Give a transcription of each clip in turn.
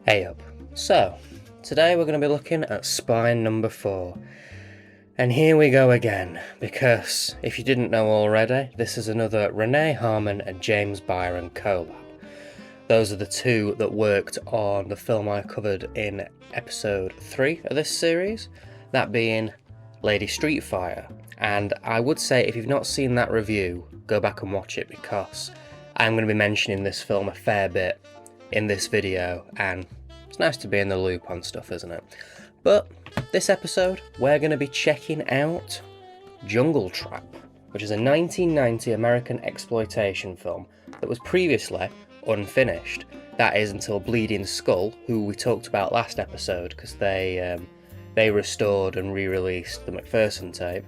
Hey up. So, today we're going to be looking at spine number 4. And here we go again, because if you didn't know already, this is another Renee Harmon and James Bryan collab. Those are the two that worked on the film I covered in episode 3 of this series, that being Lady Street Fighter. And I would say if you've not seen that review, go back and watch it, because I'm going to be mentioning this film a fair bit in this video, and it's nice to be in the loop on stuff, isn't it? But this episode, we're going to be checking out Jungle Trap, which is a 1990 American exploitation film that was previously unfinished. That is until Bleeding Skull, who we talked about last episode, because they restored and re-released the McPherson tape.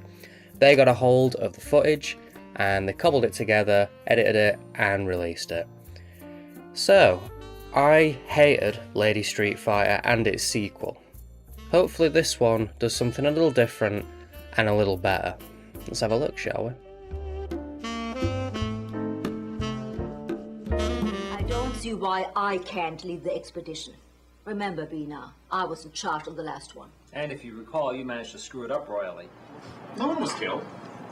They got a hold of the footage and they cobbled it together, edited it and released it. So, I hated Lady Street Fighter and its sequel. Hopefully this one does something a little different and a little better. Let's have a look, shall we? I don't see why I can't lead the expedition. Remember, Bina, I was in charge of the last one. And if you recall, you managed to screw it up royally. No one was killed.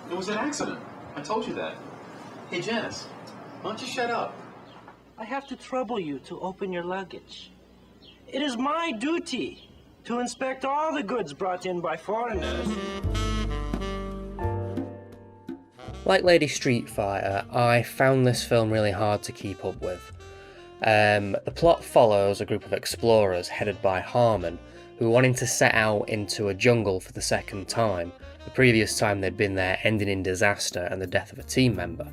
It was an accident. I told you that. Hey, Janice, why don't you shut up? I have to trouble you to open your luggage. It is my duty to inspect all the goods brought in by foreigners. Like Lady Street Fighter, I found this film really hard to keep up with. The plot follows a group of explorers headed by Harmon, who are wanting to set out into a jungle for the second time. The previous time they'd been there ending in disaster and the death of a team member.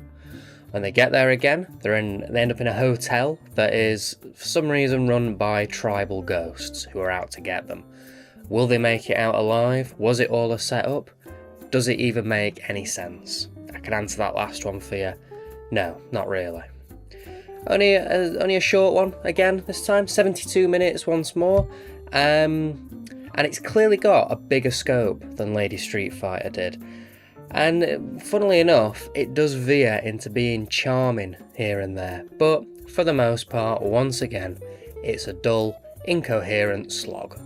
When they get there again, they end up in a hotel that is, for some reason, run by tribal ghosts who are out to get them. Will they make it out alive? Was it all a setup? Does it even make any sense? I can answer that last one for you. No, not really. Only a short one again this time, 72 minutes once more. And it's clearly got a bigger scope than Lady Street Fighter did. And funnily enough, it does veer into being charming here and there, but for the most part, once again, it's a dull, incoherent slog.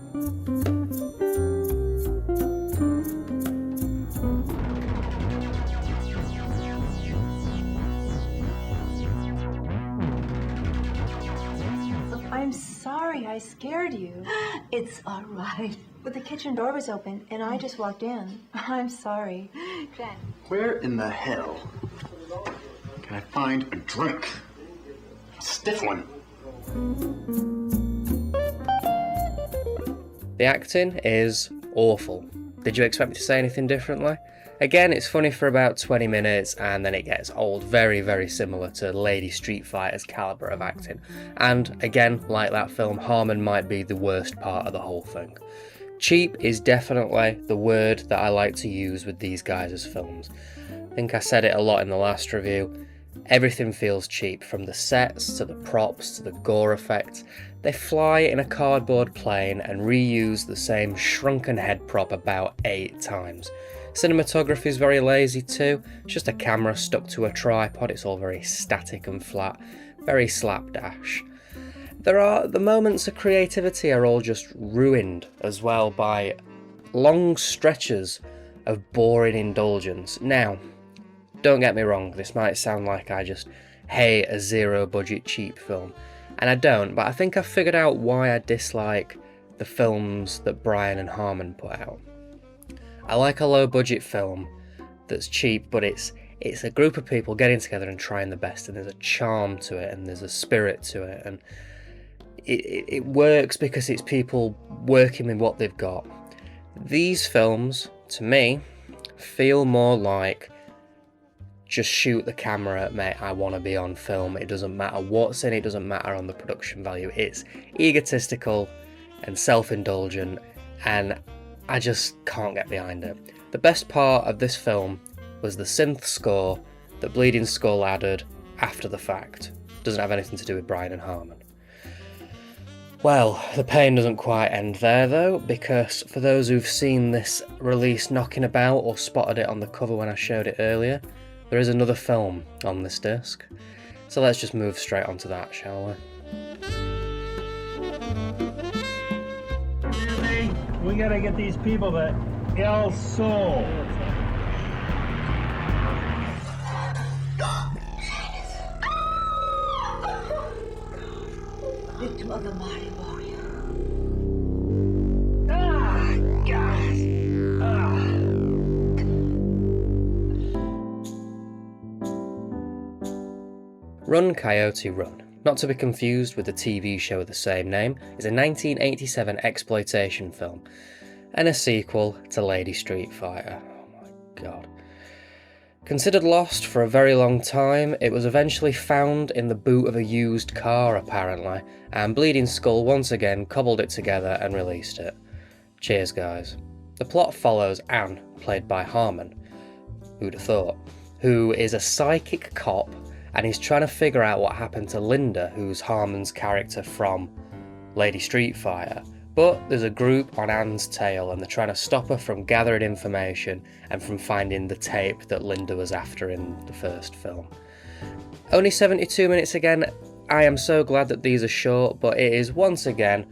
I'm sorry I scared you. It's all right. But the kitchen door was open and I just walked in. I'm sorry. Glenn. Where in the hell can I find a drink? A stiff one. The acting is awful. Did you expect me to say anything differently? Again, it's funny for about 20 minutes and then it gets old, very, very similar to Lady Street Fighter's calibre of acting. And again, like that film, Harmon might be the worst part of the whole thing. Cheap is definitely the word that I like to use with these guys' films. I think I said it a lot in the last review. Everything feels cheap, from the sets to the props to the gore effects. They fly in a cardboard plane and reuse the same shrunken head prop about 8 times. Cinematography is very lazy too. It's just a camera stuck to a tripod. It's all very static and flat, very slapdash. The moments of creativity are all just ruined as well by long stretches of boring indulgence. Now, don't get me wrong, this might sound like I just hate a zero-budget cheap film, and I don't, but I think I've figured out why I dislike the films that Bryan and Harmon put out. I like a low-budget film that's cheap, but it's a group of people getting together and trying the best, and there's a charm to it, and there's a spirit to it, and it works because it's people working with what they've got. These films, to me, feel more like just shoot the camera, mate, I want to be on film. It doesn't matter what's in it, doesn't matter on the production value. It's egotistical and self-indulgent, and I just can't get behind it. The best part of this film was the synth score that Bleeding Skull added after the fact. Doesn't have anything to do with Bryan and Harmon. Well, the pain doesn't quite end there though, because for those who've seen this release knocking about or spotted it on the cover when I showed it earlier, there is another film on this disc. So let's just move straight onto that, shall we? We gotta get these people to El Sol. Victim of the mighty warrior. Run Coyote Run, not to be confused with the TV show of the same name, is a 1987 exploitation film and a sequel to Lady Street Fighter. Oh my god. Considered lost for a very long time, it was eventually found in the boot of a used car apparently, and Bleeding Skull once again cobbled it together and released it. Cheers guys. The plot follows Anne, played by Harmon, who'd have thought, who is a psychic cop and he's trying to figure out what happened to Linda, who's Harmon's character from Lady Street Fighter. But there's a group on Anne's tail and they're trying to stop her from gathering information and from finding the tape that Linda was after in the first film. Only 72 minutes again. I am so glad that these are short, but it is once again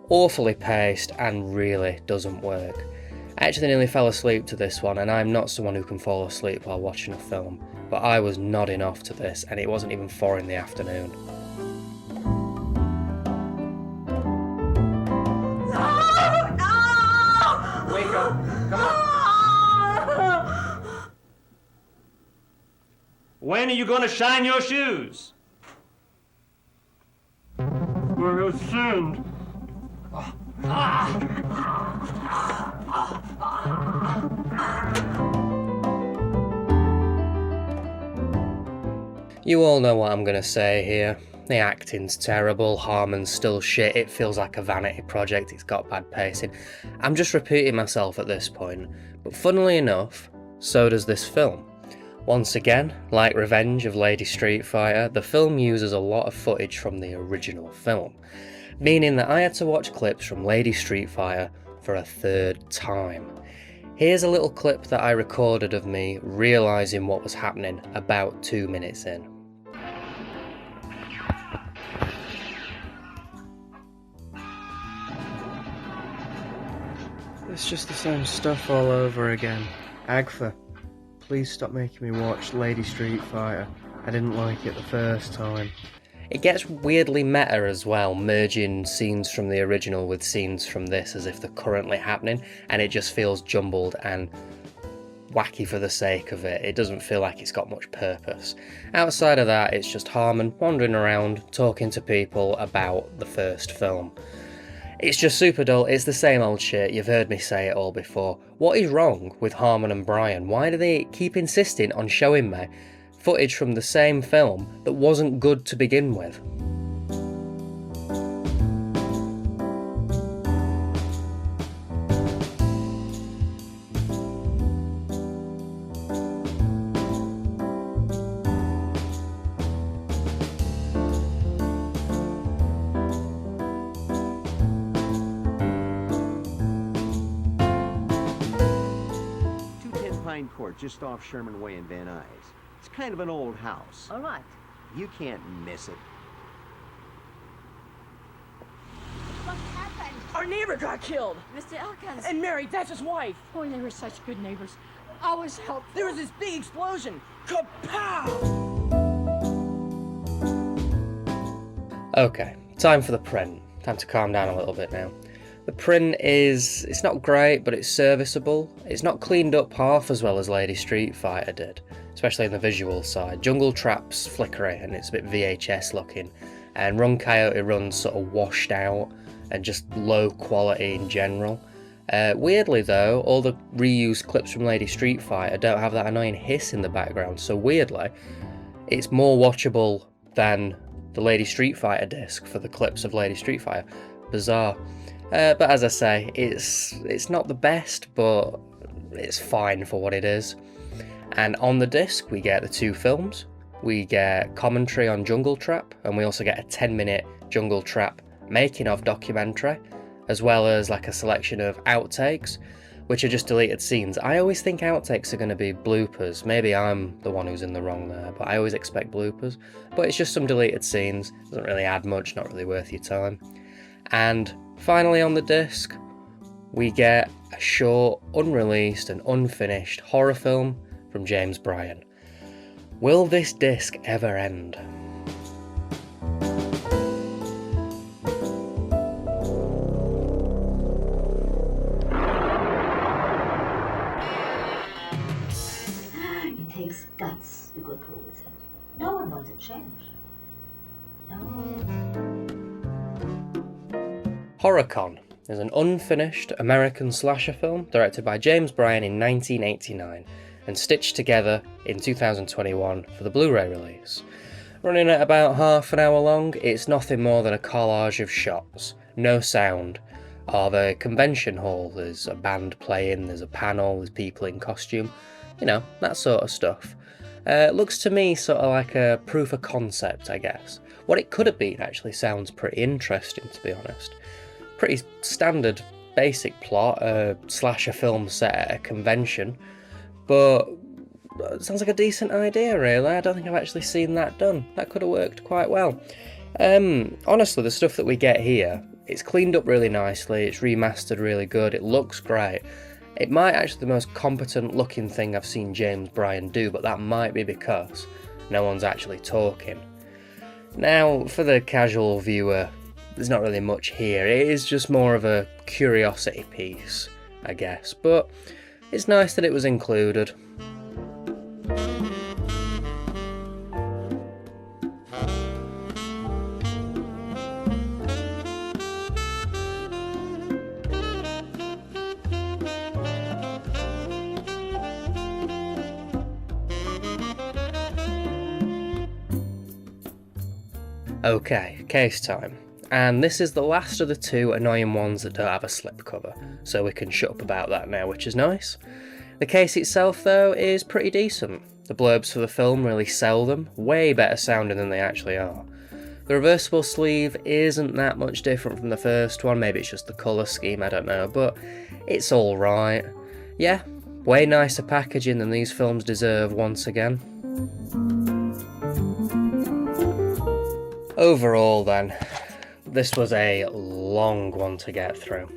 awfully paced and really doesn't work. I actually nearly fell asleep to this one, and I'm not someone who can fall asleep while watching a film, but I was nodding off to this and it wasn't even 4 in the afternoon. Wake up. Come on. When are you gonna shine your shoes? Where you sinned. You all know what I'm going to say here. The acting's terrible, Harmon's still shit, it feels like a vanity project, it's got bad pacing. I'm just repeating myself at this point, but funnily enough, so does this film. Once again, like Revenge of Lady Street Fighter, the film uses a lot of footage from the original film, meaning that I had to watch clips from Lady Street Fighter for a third time. Here's a little clip that I recorded of me realising what was happening about 2 minutes in. It's just the same stuff all over again. AGFA, please stop making me watch Lady Street Fighter. I didn't like it the first time. It gets weirdly meta as well, merging scenes from the original with scenes from this as if they're currently happening, and it just feels jumbled and wacky for the sake of it. It doesn't feel like it's got much purpose. Outside of that, it's just Harmon wandering around, talking to people about the first film. It's just super dull, it's the same old shit, you've heard me say it all before. What is wrong with Harmon and Bryan? Why do they keep insisting on showing me footage from the same film that wasn't good to begin with? Court just off Sherman Way in Van Nuys. It's kind of an old house. All right. You can't miss it. What happened? Our neighbor got killed. Mr. Elkins. And married, that's his wife. Boy, they were such good neighbors. Always helpful. There was this big explosion. Kapow! Okay, time for the print. Time to calm down a little bit now. The print it's not great, but it's serviceable. It's not cleaned up half as well as Lady Street Fighter did, especially in the visual side. Jungle Trap's flickery and it's a bit VHS looking, and Run Coyote Run's sort of washed out and just low quality in general. Weirdly though, all the reused clips from Lady Street Fighter don't have that annoying hiss in the background, so weirdly, it's more watchable than the Lady Street Fighter disc for the clips of Lady Street Fighter. Bizarre. But as I say, it's not the best, but it's fine for what it is. And on the disc, we get the 2 films. We get commentary on Jungle Trap, and we also get a 10-minute Jungle Trap making of documentary, as well as like a selection of outtakes, which are just deleted scenes. I always think outtakes are going to be bloopers. Maybe I'm the one who's in the wrong there, but I always expect bloopers. But it's just some deleted scenes. Doesn't really add much, not really worth your time. And finally on the disc, we get a short, unreleased and unfinished horror film from James Bryan. Will this disc ever end? It takes guts to go through with it. No one wants a change. No. Horrorcon is an unfinished American slasher film directed by James Bryan in 1989 and stitched together in 2021 for the Blu-ray release. Running at about half an hour long, it's nothing more than a collage of shots, no sound, of a convention hall. There's a band playing, there's a panel, there's people in costume, you know, that sort of stuff. Looks to me sort of like a proof of concept, I guess. What it could have been actually sounds pretty interesting, to be honest. Pretty standard, basic plot, a slasher film set at a convention, but it sounds like a decent idea, really. I don't think I've actually seen that done. That could have worked quite well. Honestly, the stuff that we get here, it's cleaned up really nicely, it's remastered really good, it looks great. It might actually be the most competent looking thing I've seen James Bryan do, but that might be because no one's actually talking. Now, for the casual viewer, there's not really much here. It is just more of a curiosity piece, I guess, but it's nice that it was included. Okay, case time. And this is the last of the two annoying ones that don't have a slipcover, so we can shut up about that now, which is nice. The case itself, though, is pretty decent. The blurbs for the film really sell them, way better sounding than they actually are. The reversible sleeve isn't that much different from the first one, maybe it's just the colour scheme, I don't know, but it's alright. Yeah, way nicer packaging than these films deserve once again. Overall then, this was a long one to get through.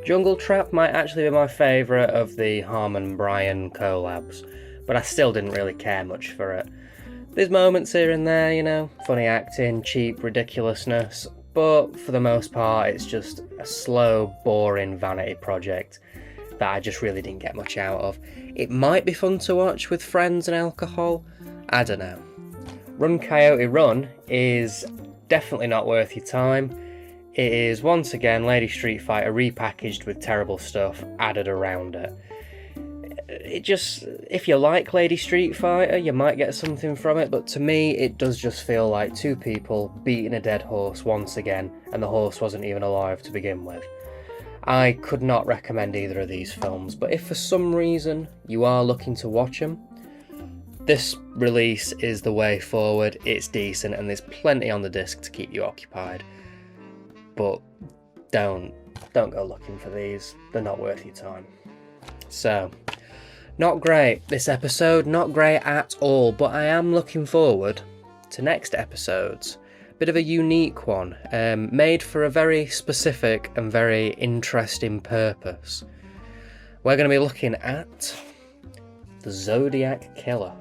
Jungle Trap might actually be my favourite of the Harmon Bryan collabs, but I still didn't really care much for it. There's moments here and there, you know, funny acting, cheap ridiculousness, but for the most part it's just a slow, boring vanity project that I just really didn't get much out of. It might be fun to watch with friends and alcohol, I don't know. Run Coyote Run is definitely not worth your time. It is once again Lady Street Fighter repackaged with terrible stuff added around it. It just, if you like Lady Street Fighter, you might get something from it, but to me it does just feel like two people beating a dead horse once again, and the horse wasn't even alive to begin with. I could not recommend either of these films, but if for some reason you are looking to watch them, this release is the way forward. It's decent and there's plenty on the disc to keep you occupied. But don't go looking for these. They're not worth your time. So, not great. This episode, not great at all, but I am looking forward to next episodes. Bit of a unique one, made for a very specific and very interesting purpose. We're going to be looking at the Zodiac Killer.